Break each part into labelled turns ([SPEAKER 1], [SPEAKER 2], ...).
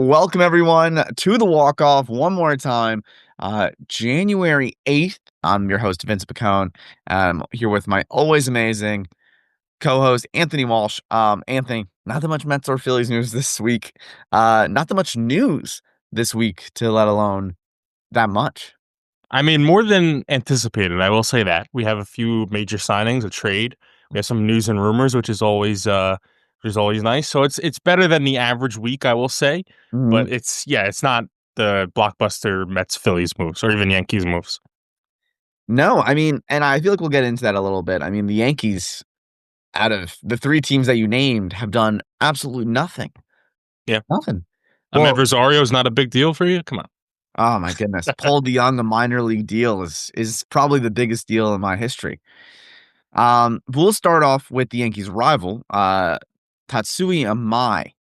[SPEAKER 1] Welcome everyone to the Walkoff one more time. January 8th. I'm your host, Vincent. I'm here with my always amazing co-host, Anthony Walsh. Anthony, not that much Mets or Phillies news this week. Not that much news this week to let alone that much.
[SPEAKER 2] I mean, more than anticipated, I will say that. We have a few major signings, a trade. We have some news and rumors, which is always nice. So it's better than the average week, I will say.
[SPEAKER 1] Mhm.
[SPEAKER 2] But it's not the blockbuster Mets Phillies moves or even Yankees moves.
[SPEAKER 1] No, I mean, and I feel like we'll get into that a little bit. I mean, the Yankees, out of the three teams that you named, have done absolutely nothing.
[SPEAKER 2] Yeah.
[SPEAKER 1] Nothing.
[SPEAKER 2] Ahmed
[SPEAKER 1] Well,
[SPEAKER 2] Rosario is not a big deal for you? Come on.
[SPEAKER 1] oh my goodness. Paul DeYoung, a minor league deal is probably the biggest deal in my history. We'll start off with the Yankees' rival, Tatsuya Imai,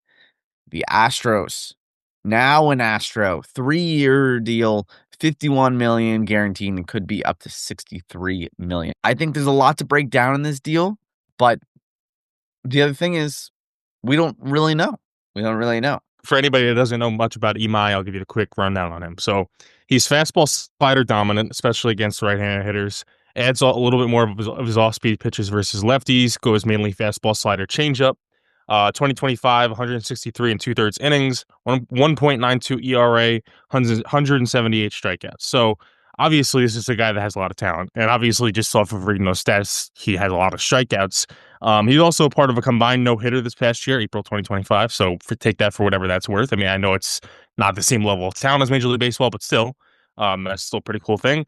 [SPEAKER 1] the Astros. Now an Astro, 3-year deal, 51 million guaranteed, and could be up to 63 million. I think there's a lot to break down in this deal, but the other thing is we don't really know. We don't really know.
[SPEAKER 2] For anybody that doesn't know much about Imai, I'll give you the quick rundown on him. So he's fastball slider dominant, especially against right-handed hitters. Adds a little bit more of his off-speed pitches versus lefties. Goes mainly fastball slider changeup. 2025, 163 and two-thirds innings, 1.92 ERA, 178 strikeouts. So obviously, this is a guy that has a lot of talent, and obviously, just off of reading those stats, he has a lot of strikeouts. He's also part of a combined no-hitter this past year, April 2025. So take that for whatever that's worth. I mean, I know it's not the same level of talent as Major League Baseball, but still, that's still a pretty cool thing.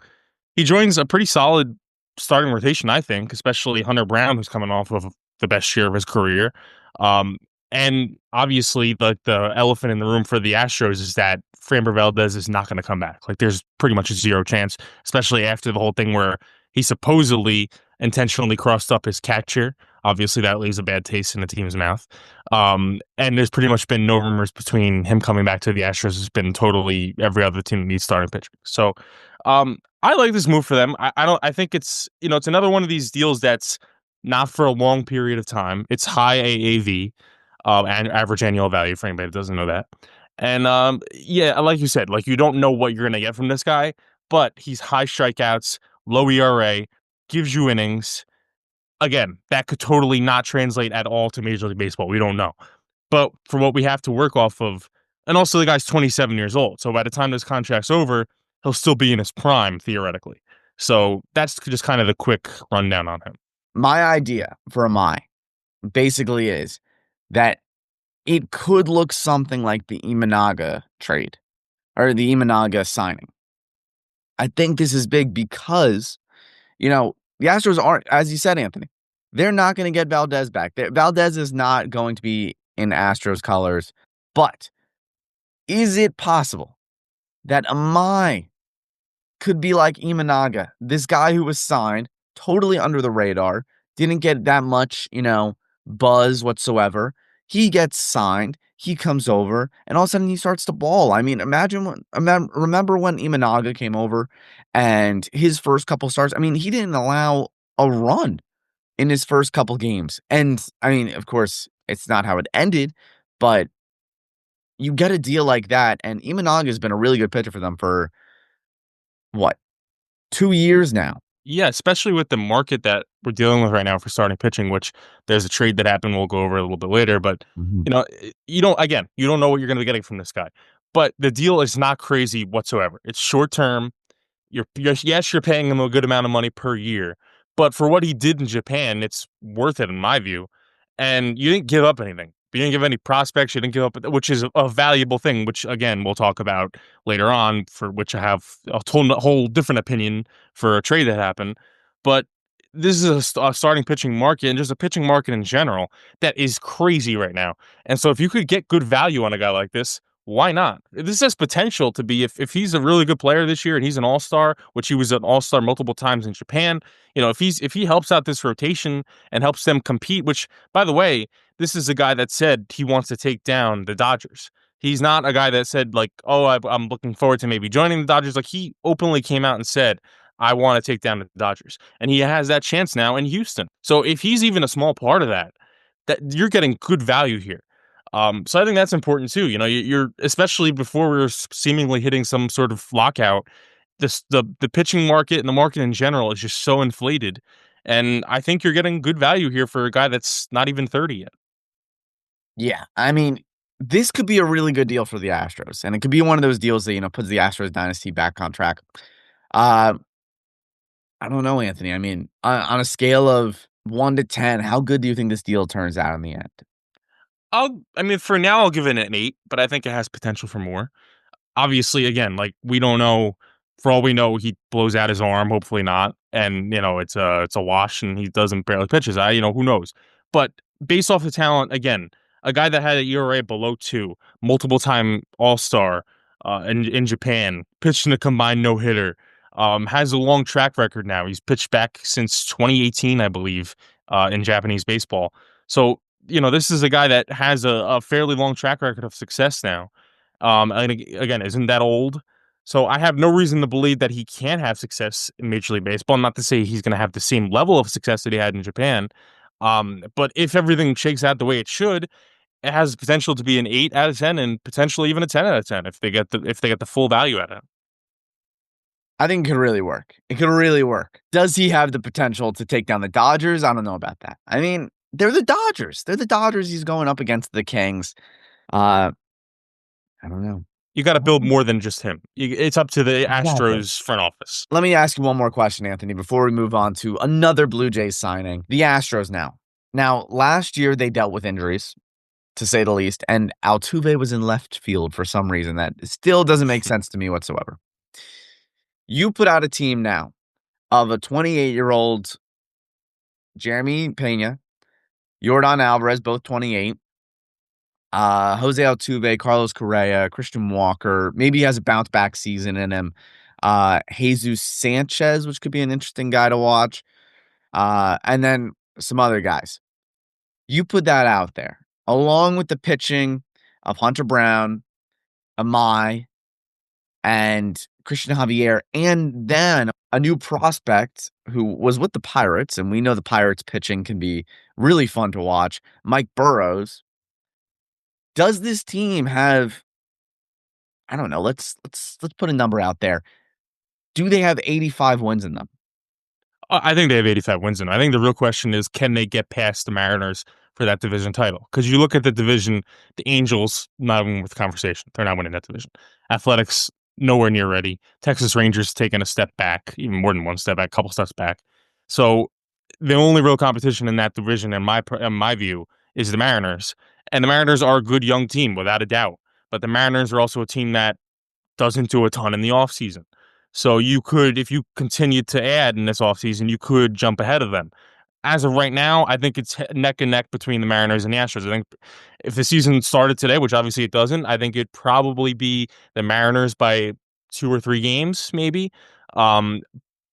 [SPEAKER 2] He joins a pretty solid starting rotation, I think, especially Hunter Brown, who's coming off of the best year of his career. Um, and obviously, the elephant in the room for the Astros is that Framber Valdez is not going to come back. Like, there's pretty much a zero chance, especially after the whole thing where he supposedly intentionally crossed up his catcher. Obviously, that leaves a bad taste in the team's mouth. And there's pretty much been no rumors between him coming back to the Astros. It's been totally every other team that needs starting pitching. So, I like this move for them. I think it's another one of these deals that's not for a long period of time. It's high AAV, and average annual value for anybody that doesn't know that. And yeah, like you said, like you don't know what you're gonna get from this guy, but he's high strikeouts, low ERA, gives you innings. Again, that could totally not translate at all to Major League Baseball. We don't know. But for what we have to work off of, and also the guy's 27 years old. So by the time this contract's over, he'll still be in his prime, theoretically. So that's just kind of the quick rundown on him.
[SPEAKER 1] My idea for Imai basically is that it could look something like the Imanaga trade or the Imanaga signing. I think this is big because, the Astros aren't, as you said, Anthony, they're not going to get Valdez back. Valdez is not going to be in Astros colors. But is it possible that Imai could be like Imanaga, this guy who was signed totally under the radar, didn't get that much, buzz whatsoever. He gets signed, he comes over, and all of a sudden he starts to ball. I mean, remember when Imanaga came over and his first couple starts? I mean, he didn't allow a run in his first couple games. And I mean, of course, it's not how it ended, but you get a deal like that, and Imanaga has been a really good pitcher for them for what, 2 years now.
[SPEAKER 2] Yeah, especially with the market that we're dealing with right now for starting pitching, which there's a trade that happened we'll go over a little bit later. But,
[SPEAKER 1] Mhm.
[SPEAKER 2] you don't know what you're going to be getting from this guy. But the deal is not crazy whatsoever. It's short term. Yes, you're paying him a good amount of money per year, but for what he did in Japan, it's worth it in my view. And you didn't give up anything. You didn't give any prospects. You didn't give up, which is a valuable thing. Which again we'll talk about later on. For which I have a whole different opinion for a trade that happened. But this is a starting pitching market and just a pitching market in general that is crazy right now. And so if you could get good value on a guy like this, why not? This has potential to be if he's a really good player this year and he's an all-star, which he was an all-star multiple times in Japan. If he helps out this rotation and helps them compete, which by the way, this is a guy that said he wants to take down the Dodgers. He's not a guy that said like, "Oh, I'm looking forward to maybe joining the Dodgers." Like he openly came out and said, "I want to take down the Dodgers," and he has that chance now in Houston. So if he's even a small part of that, that you're getting good value here. So I think that's important too. You know, you're especially before we're seemingly hitting some sort of lockout. The pitching market and the market in general is just so inflated, and I think you're getting good value here for a guy that's not even 30 yet.
[SPEAKER 1] Yeah, I mean, this could be a really good deal for the Astros, and it could be one of those deals that, puts the Astros dynasty back on track. Uh, I don't know, Anthony. I mean, on a scale of 1 to 10, how good do you think this deal turns out in the end?
[SPEAKER 2] I mean, for now, I'll give it an 8, but I think it has potential for more. Obviously, again, like we don't know. For all we know, he blows out his arm. Hopefully not, and it's a wash, and he doesn't barely pitch his eye. Who knows? But based off the talent, again, a guy that had an ERA below 2, multiple time All Star, in Japan, pitched in a combined no hitter, has a long track record now. He's pitched back since 2018, I believe, in Japanese baseball. So this is a guy that has a fairly long track record of success now. And again, isn't that old? So I have no reason to believe that he can't have success in Major League Baseball. Not to say he's going to have the same level of success that he had in Japan. But if everything shakes out the way it should, it has potential to be an 8 out of 10 and potentially even a 10 out of 10 if they get the full value out of it.
[SPEAKER 1] I think it could really work. It could really work. Does he have the potential to take down the Dodgers? I don't know about that. I mean, they're the Dodgers. They're the Dodgers. He's going up against the Kings. Uh, I don't know.
[SPEAKER 2] You got to build more than just him. It's up to the
[SPEAKER 1] Exactly.
[SPEAKER 2] Astros front office.
[SPEAKER 1] Let me ask you one more question, Anthony, before we move on to another Blue Jays signing. The Astros now. Now, last year they dealt with injuries, to say the least, and Altuve was in left field for some reason that still doesn't make sense to me whatsoever. You put out a team now of a 28-year-old Jeremy Pena, Yordan Alvarez, both 28, Jose Altuve, Carlos Correa, Christian Walker. Maybe he has a bounce back season in him. Jesus Sanchez, which could be an interesting guy to watch. And then some other guys. You put that out there, along with the pitching of Hunter Brown, Imai, and Christian Javier, and then a new prospect who was with the Pirates, and we know the Pirates pitching can be really fun to watch, Mike Burrows. Does this team have, I don't know, let's put a number out there. Do they have 85 wins in them?
[SPEAKER 2] I think they have 85 wins in. I think the real question is, can they get past the Mariners for that division title? Because you look at the division, the Angels, not even with conversation. They're not winning that division. Athletics, nowhere near ready. Texas Rangers taking a step back, even more than one step back, a couple steps back. So the only real competition in that division, in my view, is the Mariners. And the Mariners are a good young team, without a doubt. But the Mariners are also a team that doesn't do a ton in the offseason. So you could, if you continue to add in this offseason, you could jump ahead of them. As of right now, I think it's neck and neck between the Mariners and the Astros. I think if the season started today, which obviously it doesn't, I think it'd probably be the Mariners by 2 or 3 games, maybe. Um,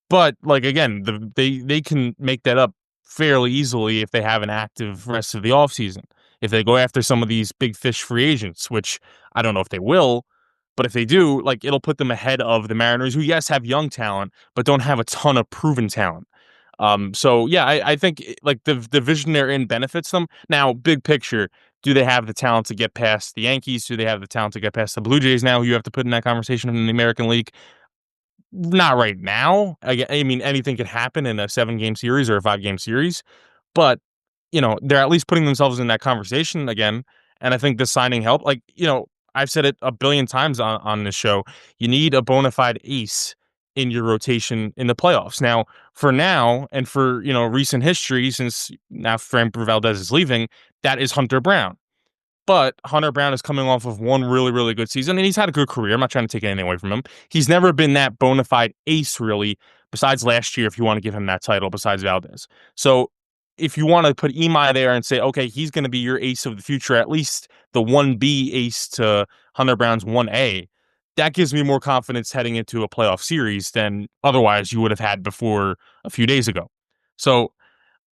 [SPEAKER 2] but like again, they can make that up fairly easily if they have an active rest of the offseason. If they go after some of these big fish free agents, which I don't know if they will, but if they do, like it'll put them ahead of the Mariners, who yes have young talent, but don't have a ton of proven talent. So yeah, I think like the division they're in benefits them. Now, big picture, do they have the talent to get past the Yankees? Do they have the talent to get past the Blue Jays now, who you have to put in that conversation in the American League? Not right now. I mean, anything could happen in a 7 game series or a 5 game series, but they're at least putting themselves in that conversation again. And I think the signing helped. Like, I've said it a billion times on this show. You need a bona fide ace in your rotation in the playoffs. Now, and for, recent history, since now Framber Valdez is leaving, that is Hunter Brown. But Hunter Brown is coming off of one really, really good season, and he's had a good career. I'm not trying to take anything away from him. He's never been that bona fide ace, really, besides last year, if you want to give him that title, besides Valdez. So if you want to put Imai there and say, okay, he's going to be your ace of the future, at least the 1B ace to Hunter Brown's 1A, that gives me more confidence heading into a playoff series than otherwise you would have had before a few days ago. So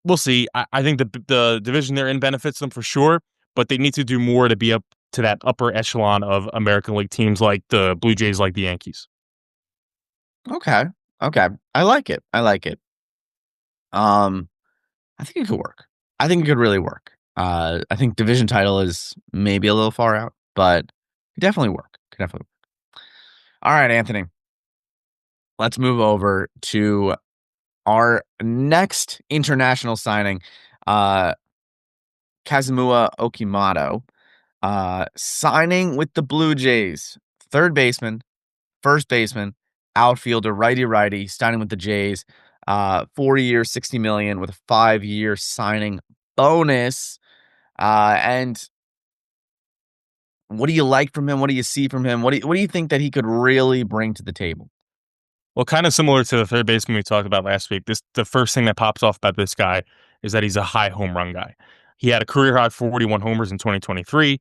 [SPEAKER 2] we'll see. I think the division they're in benefits them for sure, but they need to do more to be up to that upper echelon of American League teams like the Blue Jays, like the Yankees.
[SPEAKER 1] Okay. Okay. I like it. I like it. Um, I think it could work. I think it could really work. I think division title is maybe a little far out, but could definitely work. Could definitely work. All right, Anthony. Let's move over to our next international signing, uh, Kazuma Okamoto, signing with the Blue Jays. Third baseman, first baseman, outfielder, righty, signing with the Jays. 4 year, 60 million with a 5-year signing bonus. And what do you like from him? What do you see from him? What do you think that he could really bring to the table?
[SPEAKER 2] Well, kind of similar to the third baseman we talked about last week. The first thing that pops off about this guy is that he's a high home run guy. He had a career high 41 homers in 2023.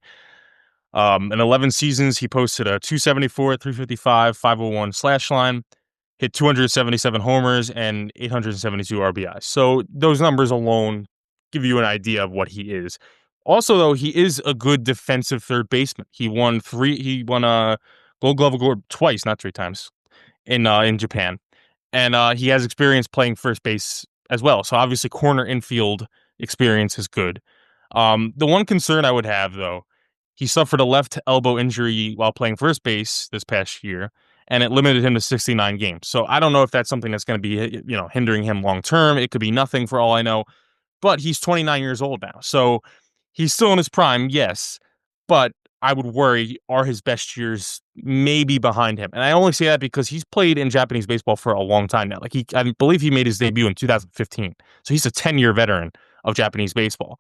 [SPEAKER 2] In 11 seasons, he posted a 274, 355, 501 slash line, hit 277 homers and 872 RBIs. So those numbers alone give you an idea of what he is. Also, though, he is a good defensive third baseman. He won a Gold Glove Award twice, not three times, in Japan, and he has experience playing first base as well. So obviously, corner infield experience is good. The one concern I would have, though, he suffered a left elbow injury while playing first base this past year, and it limited him to 69 games. So I don't know if that's something that's going to be, hindering him long term. It could be nothing for all I know. But he's 29 years old now, so he's still in his prime, yes. But I would worry, are his best years maybe behind him? And I only say that because he's played in Japanese baseball for a long time now. I believe he made his debut in 2015, so he's a 10-year veteran of Japanese baseball.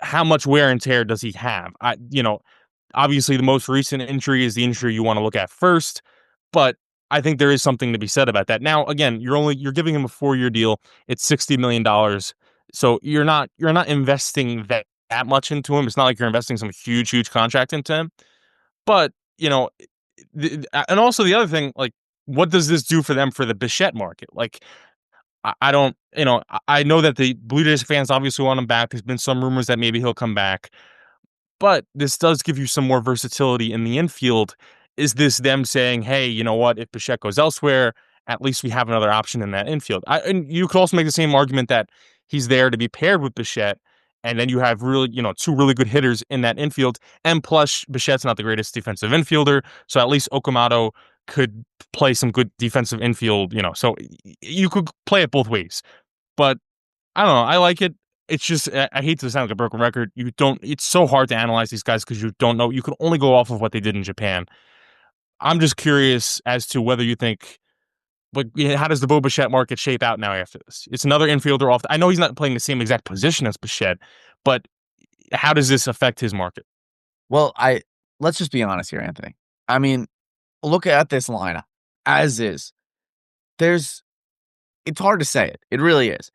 [SPEAKER 2] How much wear and tear does he have? Obviously the most recent injury is the injury you want to look at first, but I think there is something to be said about that. Now, again, you're giving him a 4-year deal. It's $60 million, so you're not investing that much into him. It's not like you're investing some huge contract into him. But and also the other thing, like, what does this do for them for the Bichette market? Like, I don't, I know that the Blue Jays fans obviously want him back. There's been some rumors that maybe he'll come back, but this does give you some more versatility in the infield. Is this them saying, hey, you know what? If Bichette goes elsewhere, at least we have another option in that infield. And you could also make the same argument that he's there to be paired with Bichette, and then you have really, two really good hitters in that infield. And plus, Bichette's not the greatest defensive infielder, so at least Okamoto could play some good defensive infield, so you could play it both ways. But I don't know. I like it. It's just I hate to sound like a broken record. You don't. It's so hard to analyze these guys because you don't know. You can only go off of what they did in Japan. I'm just curious as to whether you think, like, how does the Bo Bichette market shape out now after this? It's another infielder off. I know he's not playing the same exact position as Bichette, but how does this affect his market?
[SPEAKER 1] Well, let's just be honest here, Anthony. I mean, look at this lineup as is. There's it's hard to say it. It really is.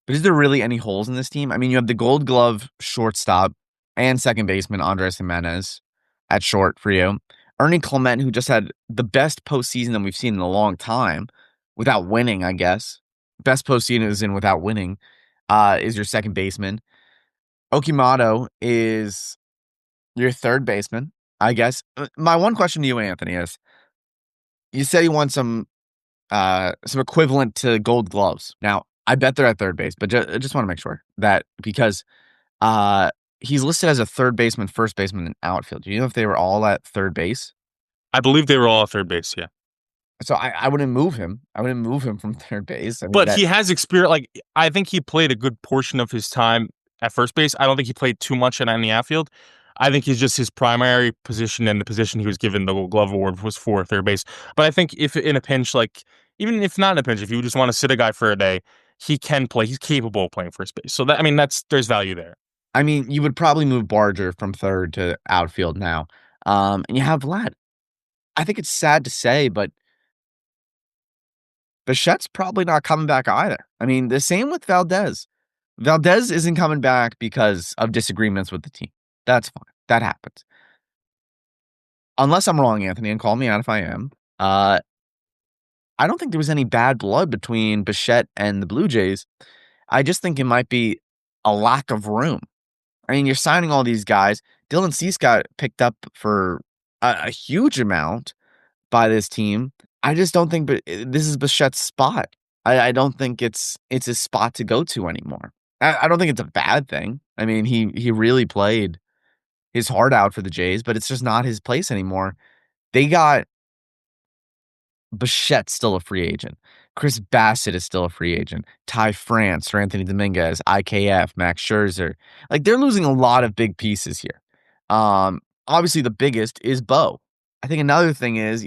[SPEAKER 1] But is there really any holes in this team? I mean, you have the Gold Glove shortstop and second baseman Andres Jimenez at short for you. Ernie Clement, who just had the best postseason that we've seen in a long time, without winning, I guess. Best postseason is in without winning, is your second baseman. Okamoto is your third baseman, I guess. My one question to you, Anthony, is you said you want some equivalent to Gold Gloves. Now, I bet they're at third base, but I just want to make sure that because uh, he's listed as a third baseman, first baseman, and outfield. Do you know if they were all at third base?
[SPEAKER 2] I believe they were all at third base, yeah.
[SPEAKER 1] So I wouldn't move him. I wouldn't move him from third base. I mean
[SPEAKER 2] But
[SPEAKER 1] that.
[SPEAKER 2] he has experience. Like, I think he played a good portion of his time at first base. I don't think he played too much in the outfield. I think he's just his primary position, and the position he was given the Gold Glove Award was for third base. But I think if in a pinch, like, even if not in a pinch, if you just want to sit a guy for a day, he can play. He's capable of playing first base. So there's value there.
[SPEAKER 1] I mean, you would probably move Barger from third to outfield now, and you have Vlad. I think it's sad to say, but Bichette's probably not coming back either. I mean, the same with Valdez. Valdez isn't coming back because of disagreements with the team. That's fine. That happens. Unless I'm wrong, Anthony, and call me out if I am. I don't think there was any bad blood between Bichette and the Blue Jays. I just think it might be a lack of room. I mean, you're signing all these guys. Dylan Cease got picked up for a huge amount by this team. I just don't think this is Bichette's spot. I don't think it's his spot to go to anymore. I don't think it's a bad thing. I mean, he really played his heart out for the Jays, but it's just not his place anymore. They got Bichette's still a free agent. Chris Bassett is still a free agent. Ty France, Sir Anthony Dominguez, IKF, Max Scherzer. Like they're losing a lot of big pieces here. Obviously the biggest is Bo. I think another thing is,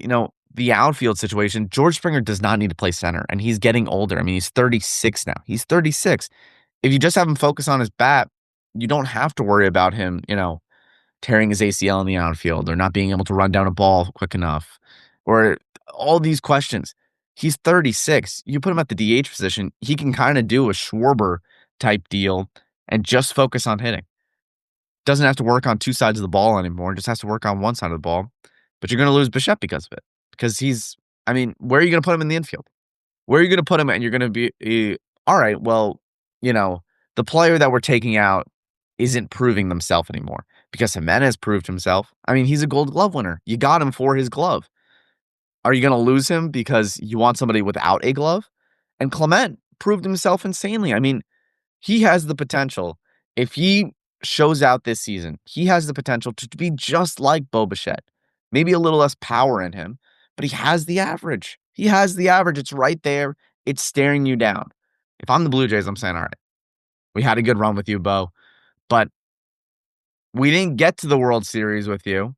[SPEAKER 1] the outfield situation. George Springer does not need to play center, and he's getting older. I mean, he's 36 now. He's 36. If you just have him focus on his bat, you don't have to worry about him, tearing his ACL in the outfield or not being able to run down a ball quick enough or all these questions. He's 36. You put him at the DH position, he can kind of do a Schwarber type deal and just focus on hitting. Doesn't have to work on two sides of the ball anymore, just has to work on one side of the ball. But you're going to lose Bichette because of it. Because where are you going to put him in the infield? Where are you going to put him? And you're going to be, all right, well, the player that we're taking out isn't proving themselves anymore because Jimenez proved himself. I mean, he's a Gold Glove winner. You got him for his glove. Are you going to lose him because you want somebody without a glove? And Clement proved himself insanely. I mean, he has the potential. If he shows out this season, he has the potential to be just like Bo Bichette. Maybe a little less power in him, but he has the average. He has the average. It's right there. It's staring you down. If I'm the Blue Jays, I'm saying, all right, we had a good run with you, Bo, but we didn't get to the World Series with you.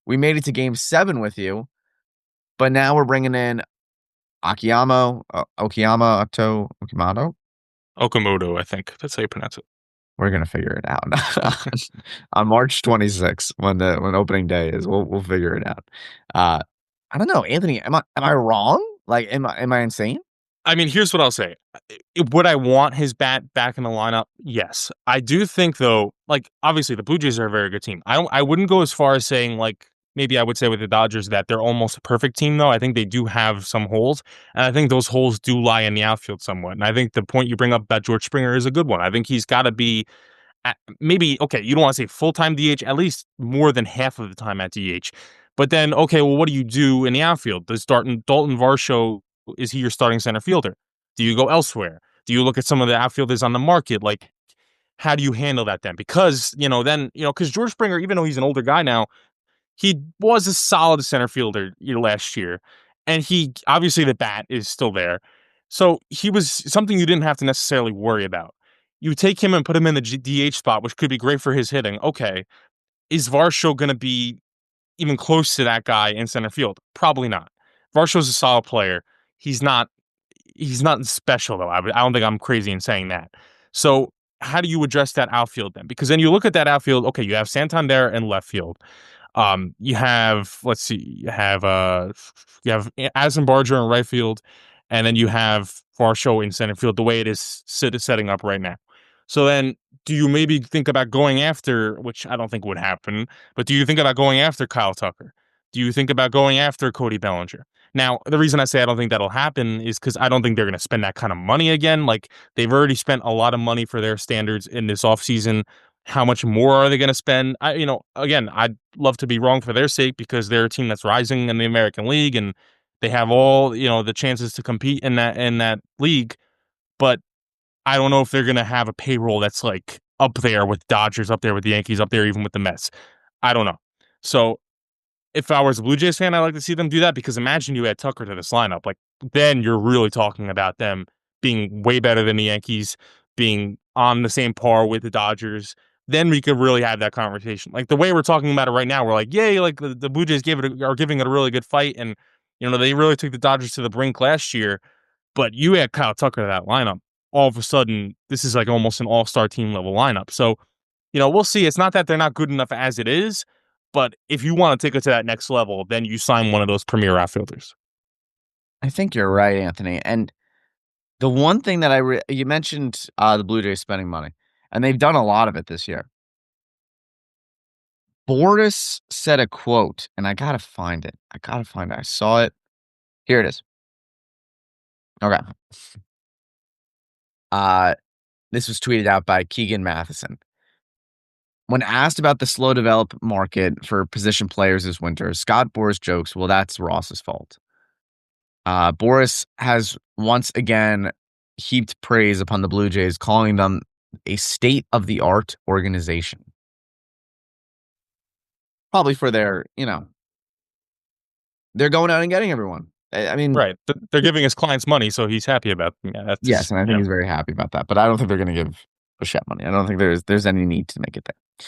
[SPEAKER 1] We made it to Game 7 with you, but now we're bringing in Okamoto.
[SPEAKER 2] Okamoto, I think that's how you pronounce it.
[SPEAKER 1] We're gonna figure it out on March 26th when opening day is. We'll figure it out. I don't know, Anthony. Am I wrong? Like, am I insane?
[SPEAKER 2] I mean, here's what I'll say. Would I want his bat back in the lineup? Yes. I do think, though, like, obviously the Blue Jays are a very good team. I wouldn't go as far as saying, like, maybe I would say with the Dodgers that they're almost a perfect team, though. I think they do have some holes, and I think those holes do lie in the outfield somewhat. And I think the point you bring up about George Springer is a good one. I think he's got to be maybe, okay, you don't want to say full-time DH, at least more than half of the time at DH. But then, okay, well, what do you do in the outfield? Does Dalton Varsho, is he your starting center fielder? Do you go elsewhere? Do you look at some of the outfielders on the market? Like, how do you handle that then? Because, because George Springer, even though he's an older guy now, he was a solid center fielder last year. And he, obviously, the bat is still there. So he was something you didn't have to necessarily worry about. You take him and put him in the DH spot, which could be great for his hitting. Okay. Is Varsho going to be even close to that guy in center field? Probably not. Varsho's a solid player. He's not special though. I don't think I'm crazy in saying that. So how do you address that outfield then? Because then you look at that outfield, okay, you have Santander in left field. You have, let's see, you have Assenbarger in right field, and then you have Varsho in center field, the way it is setting up right now. So then, do you maybe think about going after, which I don't think would happen, but do you think about going after Kyle Tucker? Do you think about going after Cody Bellinger? Now, the reason I say I don't think that'll happen is because I don't think they're going to spend that kind of money again. Like, they've already spent a lot of money for their standards in this offseason. How much more are they going to spend? Again, I'd love to be wrong for their sake because they're a team that's rising in the American League and they have all, the chances to compete in that league. But I don't know if they're going to have a payroll that's like up there with Dodgers, up there with the Yankees, up there even with the Mets. I don't know. So if I was a Blue Jays fan, I'd like to see them do that because imagine you add Tucker to this lineup. Like, then you're really talking about them being way better than the Yankees, being on the same par with the Dodgers. Then we could really have that conversation. Like the way we're talking about it right now, we're like, yay, like the Blue Jays are giving it a really good fight. And, they really took the Dodgers to the brink last year. But you add Kyle Tucker to that lineup, all of a sudden, this is like almost an all-star team level lineup. So, we'll see. It's not that they're not good enough as it is, but if you want to take it to that next level, then you sign one of those premier outfielders.
[SPEAKER 1] I think you're right, Anthony. And the one thing that you mentioned the Blue Jays spending money, and they've done a lot of it this year. Boris said a quote, and I gotta find it. I saw it. Here it is. Okay. This was tweeted out by Keegan Matheson. When asked about the slow develop market for position players this winter, Scott Boras jokes, well, that's Ross's fault. Boras has once again heaped praise upon the Blue Jays, calling them a state-of-the-art organization. Probably for their, they're going out and getting everyone. I mean,
[SPEAKER 2] Right. They're giving his clients money, so he's happy about. Yeah, that's
[SPEAKER 1] yes,
[SPEAKER 2] just,
[SPEAKER 1] and I think he's very happy about that. But I don't think they're going to give Bichette money. I don't think there's any need to make it there.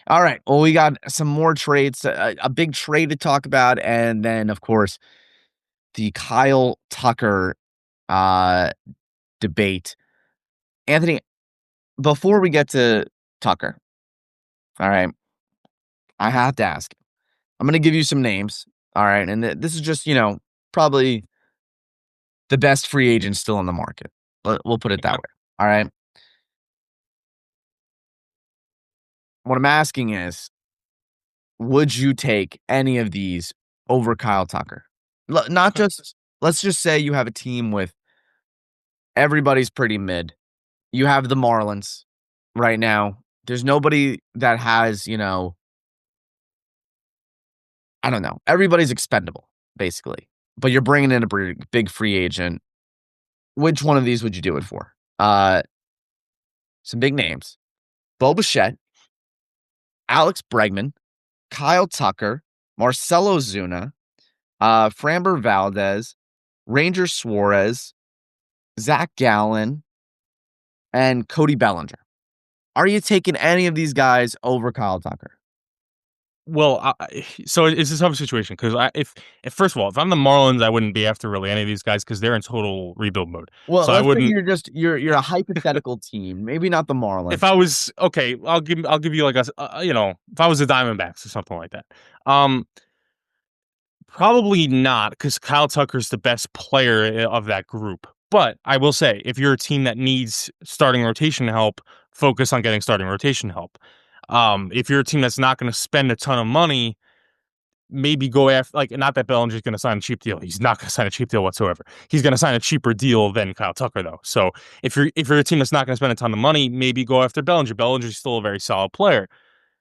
[SPEAKER 1] All right. Well, we got some more trades, a big trade to talk about, and then of course the Kyle Tucker uh, debate. Anthony, before we get to Tucker, all right, I have to ask. I'm going to give you some names. All right, and this is just probably the best free agent still on the market. We'll put it that
[SPEAKER 2] okay.
[SPEAKER 1] way. All right. What I'm asking is, would you take any of these over Kyle Tucker? Not
[SPEAKER 2] Okay.
[SPEAKER 1] just, let's just say you have a team with everybody's pretty mid. You have the Marlins right now. There's nobody that has, I don't know. Everybody's expendable, basically. But you're bringing in a big free agent. Which one of these would you do it for? Some big names. Bo Bichette, Alex Bregman, Kyle Tucker, Marcelo Zuna, Framber Valdez, Ranger Suarez, Zach Gallen, and Cody Bellinger. Are you taking any of these guys over Kyle Tucker?
[SPEAKER 2] Well, so it's a tough situation because if first of all, if I'm the Marlins, I wouldn't be after really any of these guys because they're in total rebuild mode.
[SPEAKER 1] Well,
[SPEAKER 2] So I
[SPEAKER 1] let's say
[SPEAKER 2] wouldn't.
[SPEAKER 1] you're a hypothetical team, maybe not the
[SPEAKER 2] If
[SPEAKER 1] Marlins.
[SPEAKER 2] I was okay, I'll give you like if I was the Diamondbacks or something like that. Probably not because Kyle Tucker's the best player of that group. But I will say, if you're a team that needs starting rotation help, focus on getting starting rotation help. If you're a team that's not going to spend a ton of money, maybe go after like not that Bellinger's going to sign a cheap deal. He's not going to sign a cheap deal whatsoever. He's going to sign a cheaper deal than Kyle Tucker though. So if you're a team that's not going to spend a ton of money, maybe go after Bellinger. Bellinger's still a very solid player.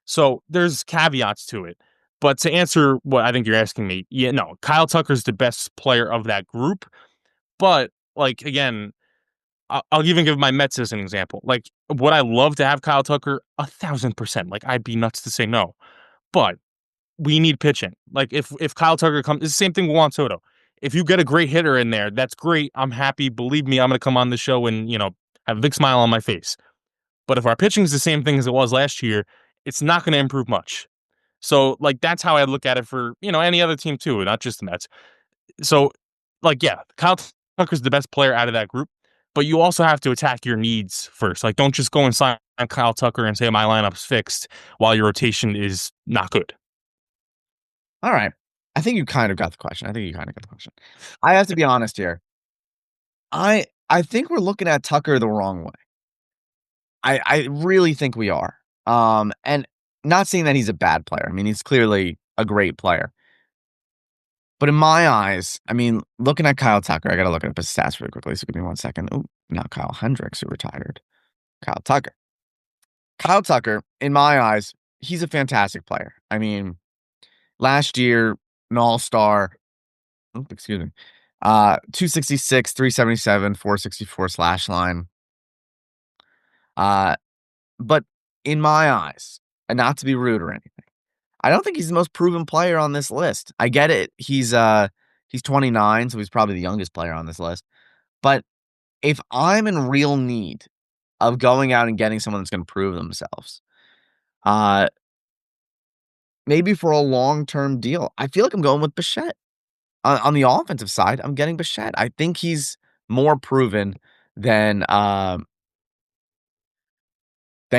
[SPEAKER 2] So there's caveats to it. But to answer what I think you're asking me, yeah, no, Kyle Tucker's the best player of that group. But like again, I'll even give my Mets as an example. Like, would I love to have Kyle Tucker? 1,000%. Like, I'd be nuts to say no. But we need pitching. Like, if Kyle Tucker comes, it's the same thing with Juan Soto. If you get a great hitter in there, that's great. I'm happy. Believe me, I'm going to come on the show and have a big smile on my face. But if our pitching is the same thing as it was last year, it's not going to improve much. So, like, that's how I look at it for, any other team too, not just the Mets. So, like, yeah, Kyle Tucker's the best player out of that group, but you also have to attack your needs first. Like, don't just go and sign Kyle Tucker and say my lineup's fixed while your rotation is not good.
[SPEAKER 1] All right. I think you kind of got the question. I have to be honest here. I think we're looking at Tucker the wrong way. I really think we are. And not saying that he's a bad player. I mean, he's clearly a great player. But in my eyes, I mean, looking at Kyle Tucker, I got to look up his stats really quickly. So give me 1 second. Oh, not Kyle Hendricks, who retired. Kyle Tucker. Kyle Tucker, in my eyes, he's a fantastic player. I mean, last year, an all-star. Oh, excuse me. 266, 377, 464 slash line. Uh, but in my eyes, and not to be rude or anything, I don't think he's the most proven player on this list. I get it. He's 29, so he's probably the youngest player on this list. But if I'm in real need of going out and getting someone that's going to prove themselves, uh, maybe for a long-term deal, I feel like I'm going with Bichette. On the offensive side, I'm getting Bichette. I think he's more proven than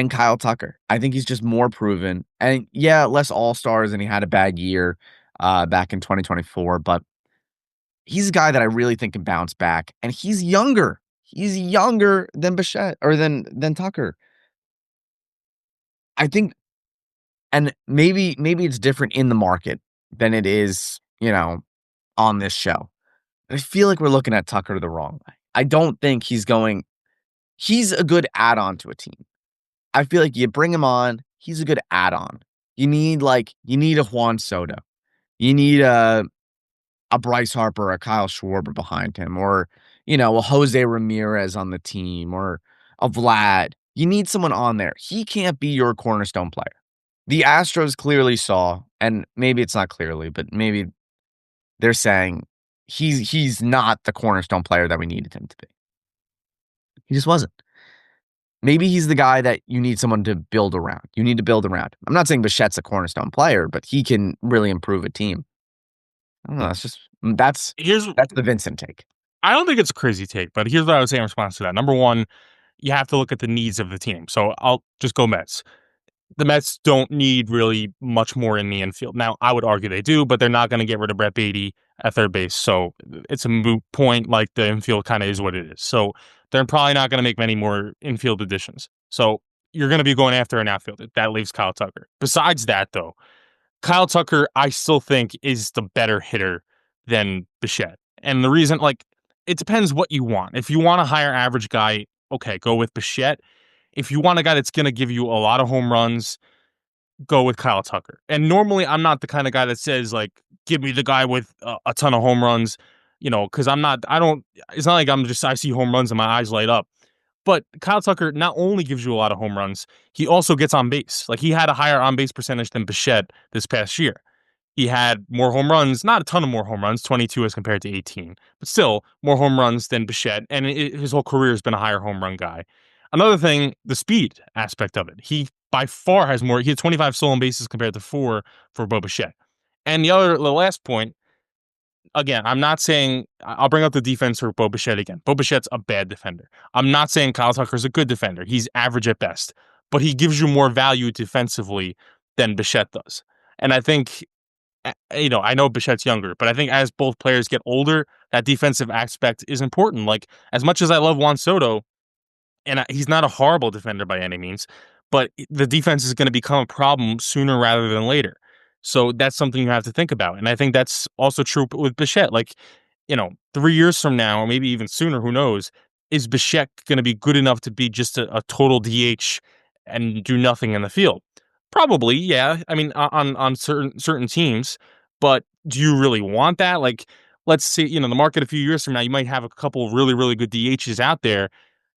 [SPEAKER 1] Kyle Tucker. I think he's just more proven. And yeah, less all-stars and he had a bad year back in 2024, but he's a guy that I really think can bounce back. And he's younger. He's younger than Bichette or than Tucker. I think, and maybe it's different in the market than it is, on this show. I feel like we're looking at Tucker the wrong way. I don't think he's a good add-on to a team. I feel like you bring him on, he's a good add-on. You need a Juan Soto. You need a Bryce Harper, a Kyle Schwarber behind him, or a Jose Ramirez on the team or a Vlad. You need someone on there. He can't be your cornerstone player. The Astros clearly saw, and maybe it's not clearly, but maybe they're saying he's not the cornerstone player that we needed him to be. He just wasn't. Maybe he's the guy that you need someone to build around. You need to build around. I'm not saying Bichette's a cornerstone player, but he can really improve a team. I don't know.
[SPEAKER 2] Here's
[SPEAKER 1] That's the Vincent take.
[SPEAKER 2] I don't think it's a crazy take, but here's what I would say in response to that. Number one, you have to look at the needs of the team. So I'll just go Mets. The Mets don't need really much more in the infield. Now, I would argue they do, but they're not going to get rid of Brett Beatty at third base. So it's a moot point. Like the infield kind of is what it is. So they're probably not going to make many more infield additions. So you're going to be going after an outfielder. That leaves Kyle Tucker. Besides that, though, Kyle Tucker, I still think is the better hitter than Bichette. And the reason, like, it depends what you want. If you want a higher average guy, okay, go with Bichette. If you want a guy that's going to give you a lot of home runs, go with Kyle Tucker. And normally I'm not the kind of guy that says like, give me the guy with a ton of home runs, because it's not like I see home runs and my eyes light up. But Kyle Tucker not only gives you a lot of home runs, he also gets on base. Like he had a higher on base percentage than Bichette this past year. He had more home runs, not a ton of more home runs, 22 as compared to 18, but still more home runs than Bichette. And his whole career has been a higher home run guy. Another thing, the speed aspect of it. He by far has more. He had 25 stolen bases compared to 4 for Bo Bichette. And the last point, again, I'm not saying I'll bring up the defense for Bo Bichette again. Bo Bichette's a bad defender. I'm not saying Kyle Tucker's a good defender. He's average at best, but he gives you more value defensively than Bichette does. And I think, I know Bichette's younger, but I think as both players get older, that defensive aspect is important. Like as much as I love Juan Soto, and he's not a horrible defender by any means, but the defense is going to become a problem sooner rather than later. So that's something you have to think about. And I think that's also true with Bichette. Like, 3 years from now, or maybe even sooner, who knows, is Bichette going to be good enough to be just a total DH and do nothing in the field? Probably, yeah. I mean, on certain teams, but do you really want that? Like, let's say, the market a few years from now, you might have a couple really, really good DHs out there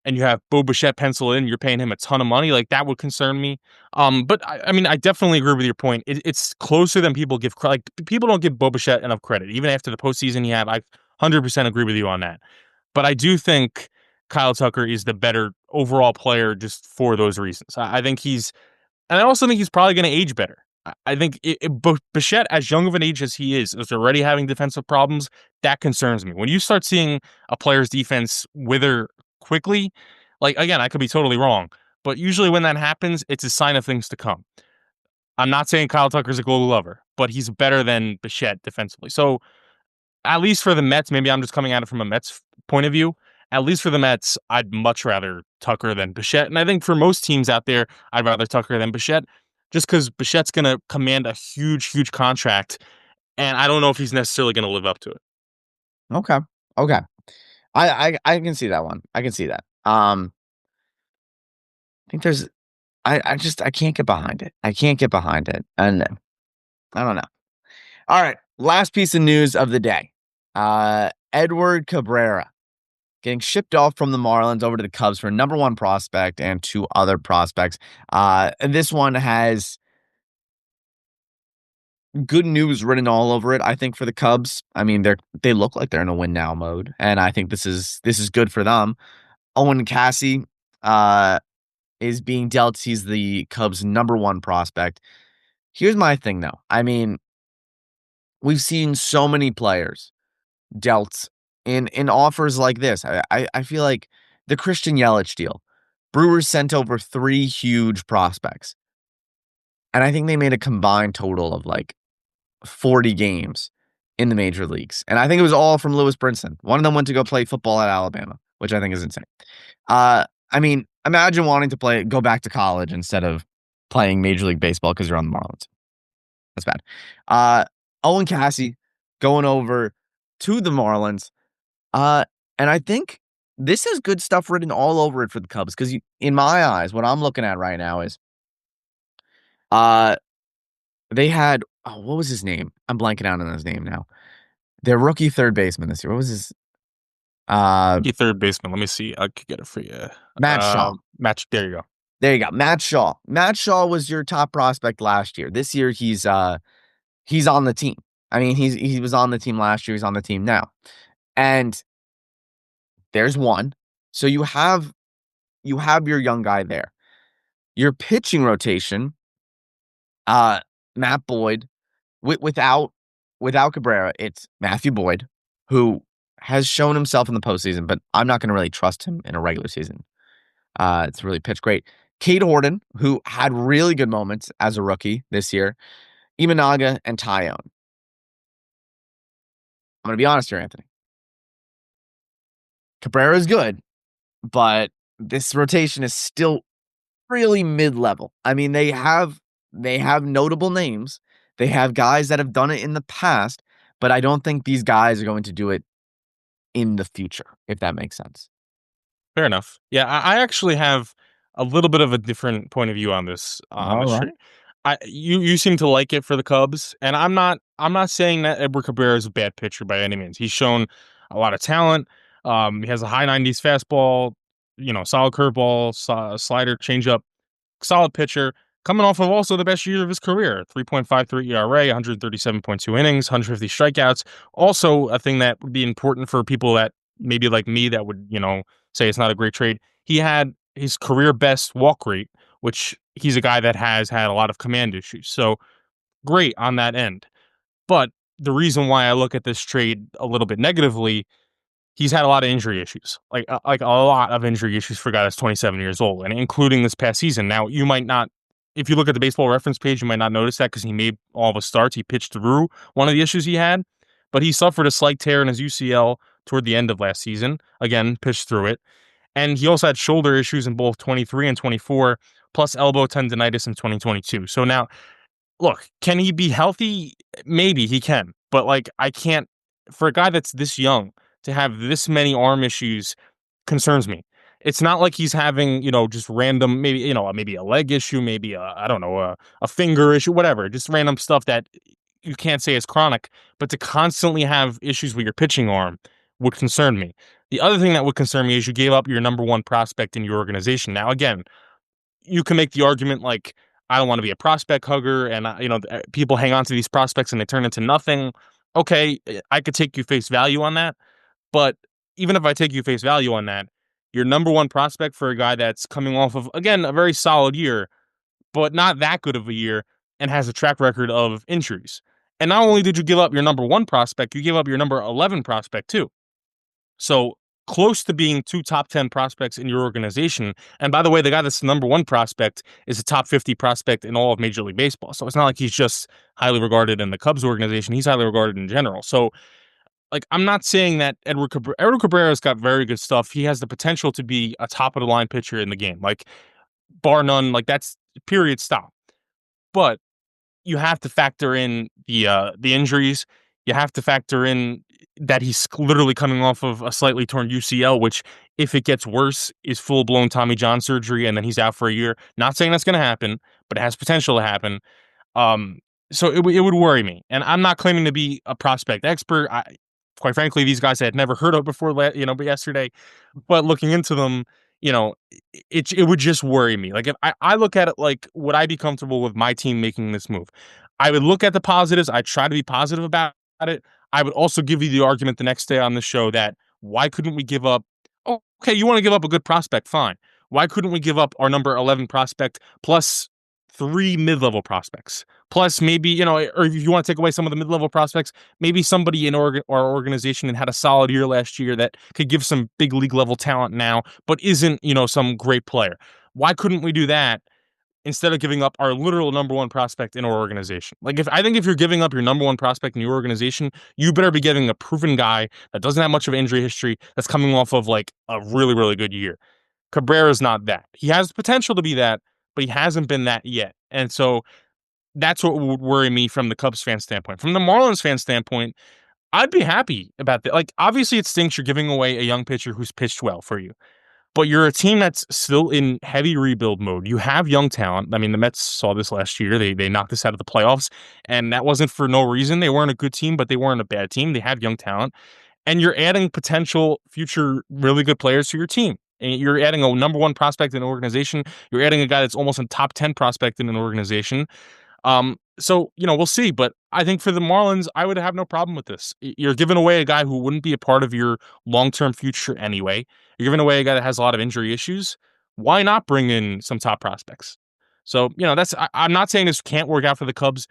[SPEAKER 2] and you have Bo Bichette pencil in, you're paying him a ton of money, like that would concern me. But I mean, I definitely agree with your point. It's closer than people give credit. Like people don't give Bo Bichette enough credit, even after the postseason he had. I 100% agree with you on that. But I do think Kyle Tucker is the better overall player just for those reasons. I think and I also think he's probably going to age better. I think Bichette, as young of an age as he is already having defensive problems. That concerns me. When you start seeing a player's defense wither quickly, like again, I could be totally wrong, but usually when that happens, it's a sign of things to come. I'm not saying Kyle Tucker's a gold glover, but he's better than Bichette defensively. So at least for the Mets, maybe I'm just coming at it from a Mets point of view. At least for the Mets, I'd much rather Tucker than Bichette. And I think for most teams out there, I'd rather Tucker than Bichette, just because Bichette's going to command a huge, huge contract. And I don't know if he's necessarily going to live up to it.
[SPEAKER 1] Okay. Okay. I can see that one. I can see that. I think there's I can't get behind it. I can't get behind it. And I don't know. All right. Last piece of news of the day. Edward Cabrera getting shipped off from the Marlins over to the Cubs for number 1 prospect and 2 other prospects. And this one has good news written all over it, I think, for the Cubs. I mean, they look like they're in a win now mode, and I think this is good for them. Owen Cassie is being dealt. He's the Cubs' number 1 prospect. Here's my thing, though. I mean, we've seen so many players dealt in offers like this. I feel like the Christian Yelich deal. Brewers sent over 3 huge prospects, and I think they made a combined total of like 40 games in the major leagues. And I think it was all from Lewis Brinson. One of them went to go play football at Alabama, which I think is insane. I mean, imagine wanting to go back to college instead of playing Major League Baseball because you're on the Marlins. That's bad. Owen Cassie going over to the Marlins. And I think this has good stuff written all over it for the Cubs because in my eyes, what I'm looking at right now is they had, what was his name? I'm blanking out on his name now. Their rookie third baseman this year. What was his? Uh,
[SPEAKER 2] Key third baseman. Let me see. I could get it for you.
[SPEAKER 1] Matt Shaw.
[SPEAKER 2] Match. There you go.
[SPEAKER 1] There you go. Matt Shaw. Matt Shaw was your top prospect last year. This year he's on the team. I mean, he was on the team last year, he's on the team now. And there's one. So you have your young guy there. Your pitching rotation, Matt Boyd, without Cabrera, it's Matthew Boyd, who has shown himself in the postseason, but I'm not going to really trust him in a regular season. It's really pitched great. Cade Horton, who had really good moments as a rookie this year. Imanaga and Tyone. I'm going to be honest here, Anthony. Cabrera is good, but this rotation is still really mid-level. I mean, they have notable names. They have guys that have done it in the past, but I don't think these guys are going to do it in the future, if that makes sense.
[SPEAKER 2] Fair enough. Yeah, I actually have a little bit of a different point of view on this on
[SPEAKER 1] All
[SPEAKER 2] this
[SPEAKER 1] right.
[SPEAKER 2] trade. You seem to like it for the Cubs, and I'm not saying that Edward Cabrera is a bad pitcher by any means. He's shown a lot of talent. He has a high 90s fastball, solid curveball, slider, changeup, solid pitcher. Coming off of also the best year of his career, 3.53 ERA, 137.2 innings, 150 strikeouts. Also, a thing that would be important for people that maybe like me that would, say it's not a great trade. He had his career best walk rate, which he's a guy that has had a lot of command issues. So great on that end. But the reason why I look at this trade a little bit negatively, he's had a lot of injury issues, like a lot of injury issues for a guy that's 27 years old, and including this past season. Now, you might not, if you look at the baseball reference page, you might not notice that because he made all of his starts. He pitched through one of the issues he had, but he suffered a slight tear in his UCL toward the end of last season. Again, pitched through it. And he also had shoulder issues in both 23 and 24, plus elbow tendonitis in 2022. So now, look, can he be healthy? Maybe he can. But, I can't, for a guy that's this young to have this many arm issues concerns me. It's not like he's having, just random, maybe a leg issue, maybe I don't know, a finger issue, whatever, just random stuff that you can't say is chronic, but to constantly have issues with your pitching arm would concern me. The other thing that would concern me is you gave up your number one prospect in your organization. Now, again, you can make the argument like, I don't want to be a prospect hugger, and people hang on to these prospects and they turn into nothing. Okay, I could take you face value on that, but even if I take you face value on that, your number one prospect for a guy that's coming off of, again, a very solid year, but not that good of a year, and has a track record of injuries. And not only did you give up your number one prospect, you gave up your number 11 prospect too. So close to being two top 10 prospects in your organization. And by the way, the guy that's the number one prospect is a top 50 prospect in all of Major League Baseball. So it's not like he's just highly regarded in the Cubs organization. He's highly regarded in general. So, I'm not saying that Edward Cabrera's got very good stuff. He has the potential to be a top of the line pitcher in the game. Bar none, that's period stop. But you have to factor in the injuries. You have to factor in that he's literally coming off of a slightly torn UCL, which, if it gets worse, is full-blown Tommy John surgery, and then he's out for a year. Not saying that's going to happen, but it has potential to happen. So it would worry me. And I'm not claiming to be a prospect expert. Quite frankly, these guys I had never heard of before, but yesterday. But looking into them, it would just worry me. If I look at it, would I be comfortable with my team making this move? I would look at the positives. I try to be positive about it. I would also give you the argument the next day on the show that why couldn't we give up? Oh, okay, you want to give up a good prospect, fine. Why couldn't we give up our number 11 prospect plus 3 mid-level prospects? Plus maybe, or if you want to take away some of the mid-level prospects, maybe somebody in our organization and had a solid year last year that could give some big league level talent now, but isn't, some great player. Why couldn't we do that instead of giving up our literal number one prospect in our organization? If you're giving up your number one prospect in your organization, you better be getting a proven guy that doesn't have much of injury history, that's coming off of a really, really good year. Cabrera's not that. He has the potential to be that, but he hasn't been that yet. And so that's what would worry me from the Cubs fan standpoint. From the Marlins fan standpoint, I'd be happy about that. Obviously it stinks you're giving away a young pitcher who's pitched well for you, but you're a team that's still in heavy rebuild mode. You have young talent. I mean, the Mets saw this last year. They knocked us out of the playoffs, and that wasn't for no reason. They weren't a good team, but they weren't a bad team. They have young talent. and you're adding potential future really good players to your team. And you're adding a number one prospect in an organization. You're adding a guy that's almost a top 10 prospect in an organization. So we'll see. But I think for the Marlins, I would have no problem with this. You're giving away a guy who wouldn't be a part of your long-term future anyway. You're giving away a guy that has a lot of injury issues. Why not bring in some top prospects? So I'm not saying this can't work out for the Cubs.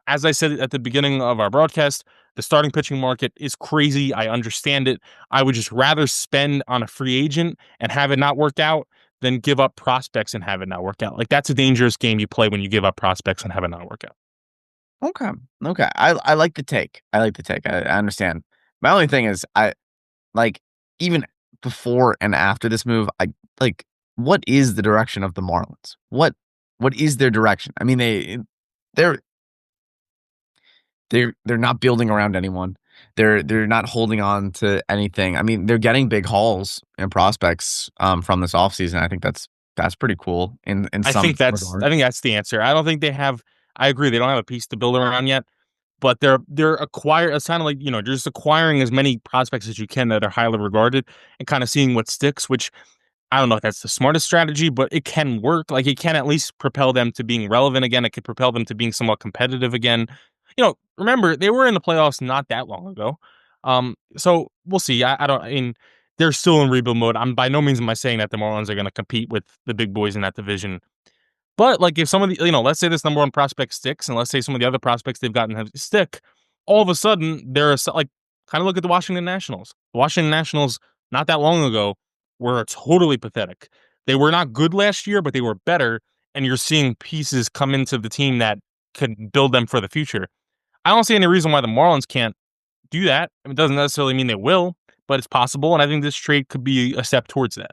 [SPEAKER 2] As I said at the beginning of our broadcast, the starting pitching market is crazy. I understand it. I would just rather spend on a free agent and have it not work out than give up prospects and have it not work out. Like, that's a dangerous game you play when you give up prospects and have it not work out.
[SPEAKER 1] Okay. Okay. I like the take. I like the take. I understand. My only thing is I like even before and after this move, I like what is the direction of the Marlins? What is their direction? I mean, they're they're not building around anyone. They're not holding on to anything. I mean, they're getting big hauls and prospects from this offseason. I think that's pretty cool in some
[SPEAKER 2] I
[SPEAKER 1] regard.
[SPEAKER 2] think that's the answer. I don't think they have. I agree. They don't have a piece to build around yet, but they're acquire. It's kind of like just acquiring as many prospects as you can that are highly regarded and kind of seeing what sticks. Which I don't know if that's the smartest strategy, but it can work. Like, it can at least propel them to being relevant again. It could propel them to being somewhat competitive again. Remember, they were in the playoffs not that long ago. So we'll see. I don't. I mean, they're still in rebuild mode. I'm by no means am I saying that the Marlins are going to compete with the big boys in that division. But like, if some of the, let's say this number one prospect sticks, and let's say some of the other prospects they've gotten have stick, all of a sudden like, kind of look at the Washington Nationals. The Washington Nationals not that long ago were totally pathetic. They were not good last year, but they were better. And you're seeing pieces come into the team that could build them for the future. I don't see any reason why the Marlins can't do that. I mean, it doesn't necessarily mean they will, but it's possible. And I think this trade could be a step towards that.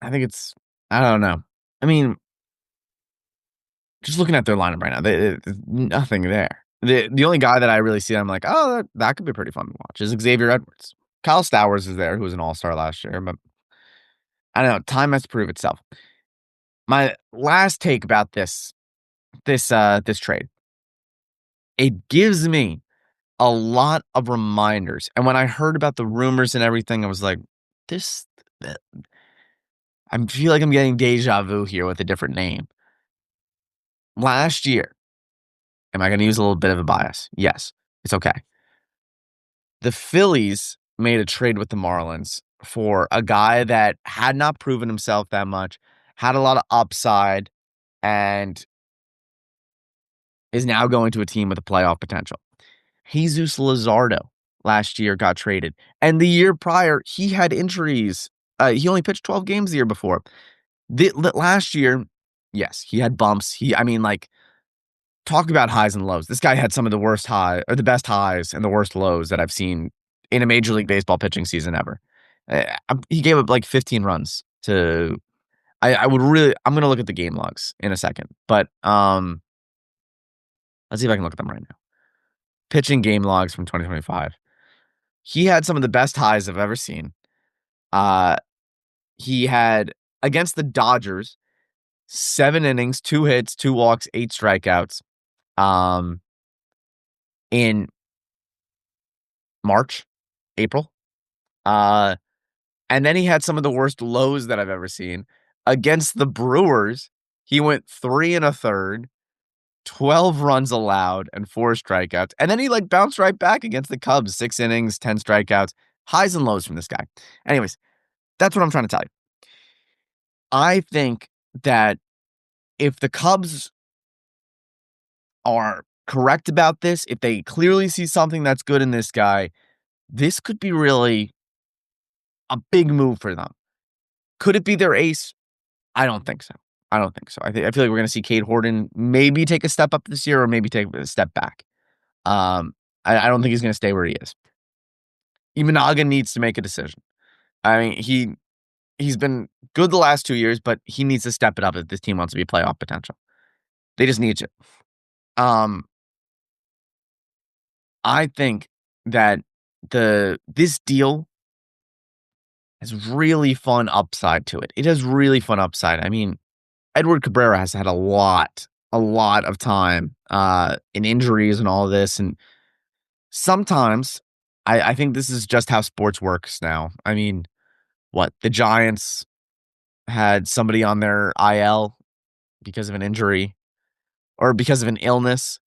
[SPEAKER 1] I think I don't know. I mean, just looking at their lineup right now, there's nothing there. The only guy that I really see, I'm like, oh, that could be pretty fun to watch is Xavier Edwards. Kyle Stowers is there, who was an all-star last year, but I don't know. Time has to prove itself. My last take about this trade, it gives me a lot of reminders. And when I heard about the rumors and everything, I was like, this, I feel like I'm getting deja vu here with a different name. Last year, am I going to use a little bit of a bias? Yes, it's okay. The Phillies made a trade with the Marlins for a guy that had not proven himself that much, had a lot of upside, and is now going to a team with a playoff potential. Jesus Luzardo last year got traded. And the year prior, he had injuries. He only pitched 12 games the year before. Last year, yes, he had bumps. Talk about highs and lows. This guy had some of the worst high or the best highs and the worst lows that I've seen in a Major League Baseball pitching season ever. He gave up like 15 runs to. I'm going to look at the game logs in a second, but let's see if I can look at them right now. Pitching game logs from 2025. He had some of the best highs I've ever seen. He had against the Dodgers 7 innings, 2 hits, 2 walks, 8 strikeouts. In March, April. And then he had some of the worst lows that I've ever seen. Against the Brewers, he went 3 1/3, 12 runs allowed, and 4 strikeouts. And then he bounced right back against the Cubs, 6 innings, 10 strikeouts, highs and lows from this guy. Anyways, that's what I'm trying to tell you. I think that if the Cubs are correct about this, if they clearly see something that's good in this guy, this could be really a big move for them. Could it be their ace? I don't think so. I don't think so. I feel like we're going to see Cade Horton maybe take a step up this year or maybe take a step back. I don't think he's going to stay where he is. Imanaga needs to make a decision. I mean, he's been good the last 2 years, but he needs to step it up if this team wants to be playoff potential. They just need it. I think that this deal has really fun upside to it. It has really fun upside. I mean, Edward Cabrera has had a lot of time in injuries and all this. And sometimes I think this is just how sports works now. I mean, what the Giants had somebody on their IL because of an injury or because of an illness,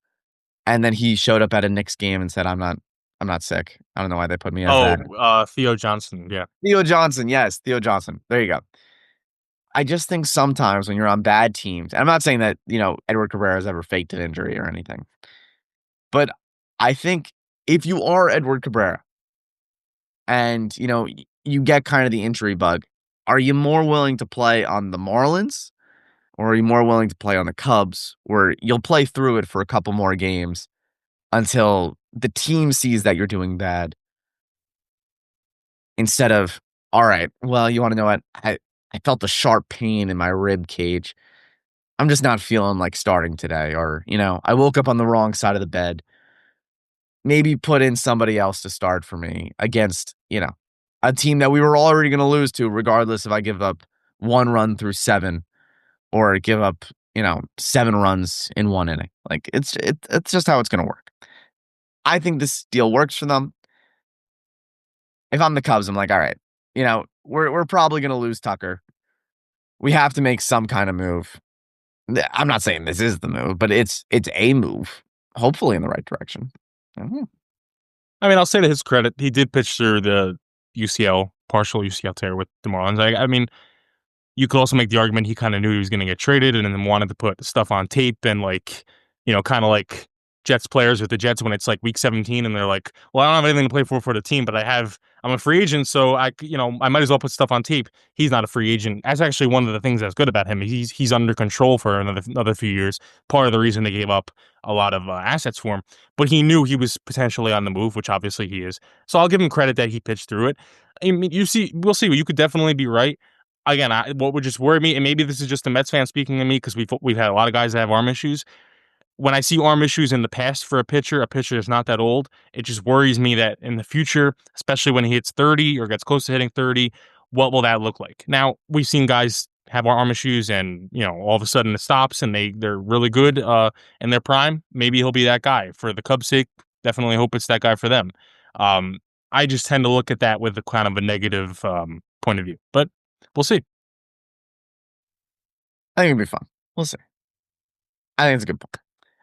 [SPEAKER 1] and then he showed up at a Knicks game and said, I'm not sick. I don't know why they put me as that."
[SPEAKER 2] Oh, Theo Johnson. Yeah.
[SPEAKER 1] Theo Johnson, yes, Theo Johnson. There you go. I just think sometimes when you're on bad teams, and I'm not saying that, Edward Cabrera has ever faked an injury or anything, but I think if you are Edward Cabrera and, you get kind of the injury bug, are you more willing to play on the Marlins or are you more willing to play on the Cubs where you'll play through it for a couple more games until the team sees that you're doing bad instead of, all right, well, you want to know what? I felt a sharp pain in my rib cage. I'm just not feeling like starting today. Or, I woke up on the wrong side of the bed. Maybe put in somebody else to start for me against, a team that we were already going to lose to, regardless if I give up 1 run through 7 or give up, 7 runs in 1 inning. Like it's just how it's going to work. I think this deal works for them. If I'm the Cubs, I'm like, all right, we're probably going to lose Tucker. We have to make some kind of move. I'm not saying this is the move, but it's a move, hopefully in the right direction. Mhm.
[SPEAKER 2] I mean, I'll say to his credit, he did pitch through the UCL, partial UCL tear with the Marlins. I mean, you could also make the argument he kind of knew he was going to get traded and then wanted to put stuff on tape and kind of like Jets players with the Jets when it's like week 17 and they're like, well, I don't have anything to play for the team, but I'm a free agent. So I might as well put stuff on tape. He's not a free agent. That's actually one of the things that's good about him. He's under control for another few years. Part of the reason they gave up a lot of assets for him, but he knew he was potentially on the move, which obviously he is. So I'll give him credit that he pitched through it. I mean, we'll see. You could definitely be right again, what would just worry me, and maybe this is just a Mets fan speaking to me because we've had a lot of guys that have arm issues. When I see arm issues in the past for a pitcher that's not that old, it just worries me that in the future, especially when he hits 30 or gets close to hitting 30, what will that look like? Now, we've seen guys have arm issues and, all of a sudden it stops and they're really good in their prime. Maybe he'll be that guy. For the Cubs' sake, definitely hope it's that guy for them. Um, I just tend to look at that with a kind of a negative point of view, but we'll see.
[SPEAKER 1] I think it'll be fun. We'll see. I think it's a good point.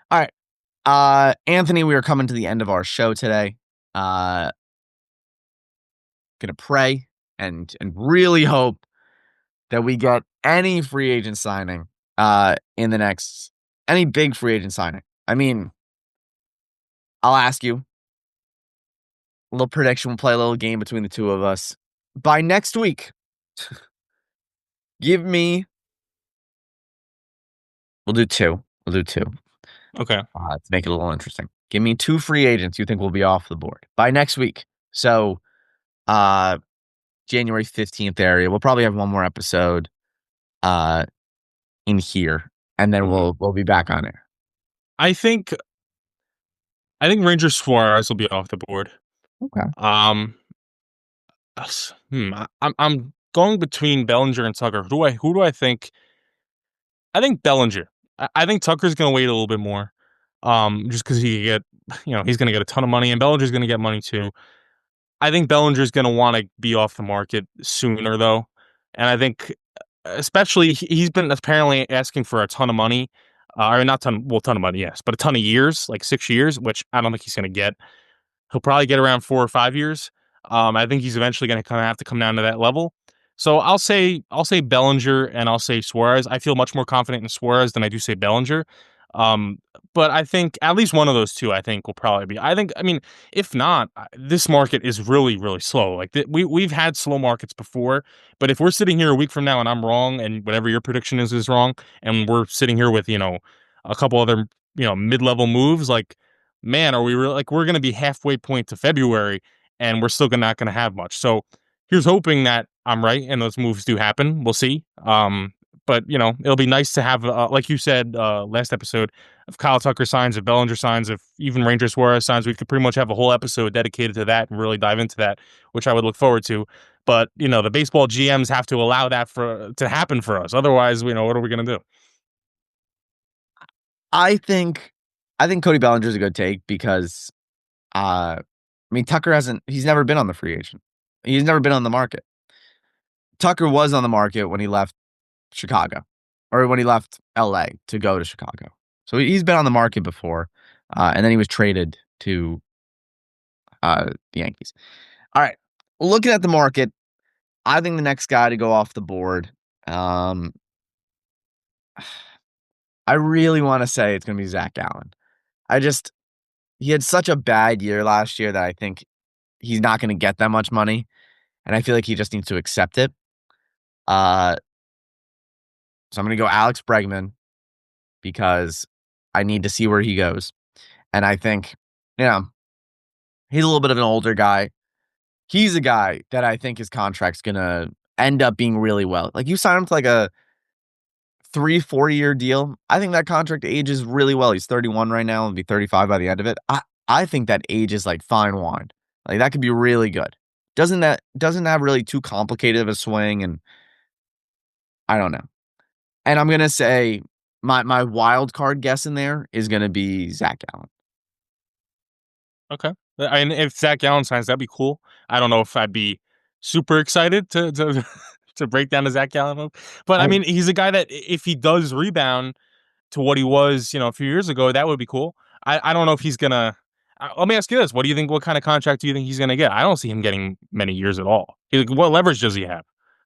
[SPEAKER 1] All right. Anthony, we are coming to the end of our show today. Gonna pray and really hope that we get any free agent signing in the next any big free agent signing. I mean, I'll ask you a little prediction. We'll play a little game between the two of us. By next week, give me. We'll do two. We'll do two.
[SPEAKER 2] Okay.
[SPEAKER 1] To make it a little interesting. Give me 2 free agents you think will be off the board by next week. So, January 15th area. We'll probably have one more episode in here, and then we'll be back on air.
[SPEAKER 2] I think Ranger Suarez will be off the board.
[SPEAKER 1] Okay.
[SPEAKER 2] I'm going between Bellinger and Tucker. Who do I think? I think Bellinger. I think Tucker's going to wait a little bit more. Just because he get, he's going to get a ton of money, and Bellinger's going to get money too. I think Bellinger's going to want to be off the market sooner, though, and I think, especially, he's been apparently asking for a ton of money, or not ton of money, yes, but a ton of years, like 6 years, which I don't think he's going to get. He'll probably get around 4 or 5 years. I think he's eventually going to kind of have to come down to that level. So I'll say Bellinger and I'll say Suarez. I feel much more confident in Suarez than I do say Bellinger. Um, but I think at least one of those two, I think will probably be. I mean, if not, this market is really, really slow. Like we've had slow markets before, but if we're sitting here a week from now and I'm wrong, and whatever your prediction is wrong, and we're sitting here with a couple other mid-level moves, like, man, are we really, like, we're going to be halfway point to February and we're still not going to have much. So here's hoping that I'm right and those moves do happen. We'll see. But it'll be nice to have, like you said last episode, if Kyle Tucker signs, if Bellinger signs, if even Ranger Suarez signs, we could pretty much have a whole episode dedicated to that and really dive into that, which I would look forward to. But the baseball GMs have to allow that to happen for us. Otherwise, what are we going to do?
[SPEAKER 1] I think Cody Bellinger's a good take because I mean, he's never been on the free agent. He's never been on the market. Tucker was on the market when he left Chicago or when he left LA to go to Chicago. So he's been on the market before. And then he was traded to the Yankees. All right. Looking at the market, I think the next guy to go off the board, I really want to say it's going to be Zach Allen. He had such a bad year last year that I think he's not going to get that much money. And I feel like he just needs to accept it. So I'm going to go Alex Bregman because I need to see where he goes. And I think, he's a little bit of an older guy. He's a guy that I think his contract's going to end up being really well. Like, you sign him to like a 3-4 year deal. I think that contract ages really well. He's 31 right now and be 35 by the end of it. I think that ages like fine wine. Like, that could be really good. Doesn't have really too complicated of a swing, and I don't know. And I'm gonna say my wild card guess in there is gonna be Zach Allen.
[SPEAKER 2] Okay. And if Zach Allen signs, that'd be cool. I don't know if I'd be super excited to to break down the Zach Allen move. But I
[SPEAKER 1] I
[SPEAKER 2] mean, he's a guy that if he does rebound to what he was, a few years ago, that would be cool. I don't know if he's gonna. Let me ask you this: what do you think? What kind of contract do you think he's gonna get? I don't see him getting many years at all. What leverage does he have?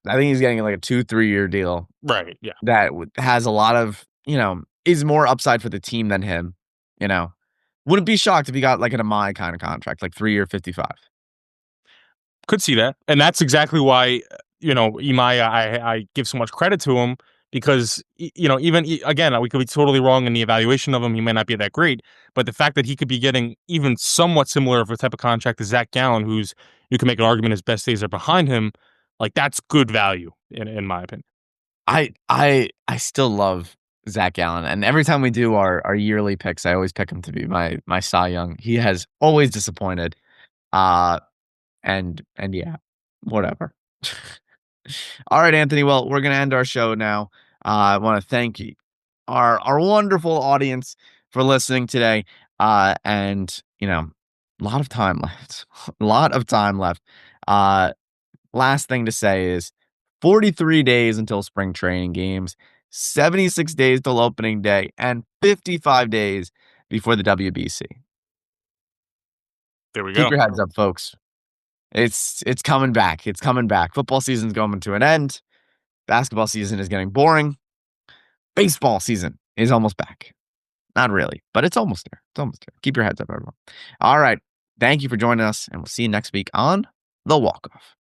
[SPEAKER 1] I think he's getting like a 2-3 year deal
[SPEAKER 2] Right. Yeah.
[SPEAKER 1] that has a lot of is more upside for the team than him. You know, wouldn't be shocked if he got like an Imai kind of contract, like 3 year 55.
[SPEAKER 2] Could see that, and that's exactly why Imai. I give so much credit to him because even again we could be totally wrong in the evaluation of him. He may not be that great, but the fact that he could be getting even somewhat similar of a type of contract as Zach Gallen, who's you can make an argument his best days are behind him, like that's good value in my opinion.
[SPEAKER 1] I still love Zach Allen, and every time we do our yearly picks, I always pick him to be my Cy Young. He has always disappointed. Uh and yeah, whatever. All right, Anthony. Well, we're gonna end our show now. I want to thank you, our wonderful audience, for listening today. And a lot of time left. A lot of time left. Uh, Last thing to say is 43 days until spring training games, 76 days till opening day, and 55 days before the WBC.
[SPEAKER 2] There we
[SPEAKER 1] Keep
[SPEAKER 2] go.
[SPEAKER 1] your heads up, folks. It's coming back. It's coming back. Football season's going to an end. Basketball season is getting boring. Baseball season is almost back. Not really, but it's almost there. It's almost there. Keep your heads up, everyone. All right. Thank you for joining us, and we'll see you next week on The Walkoff.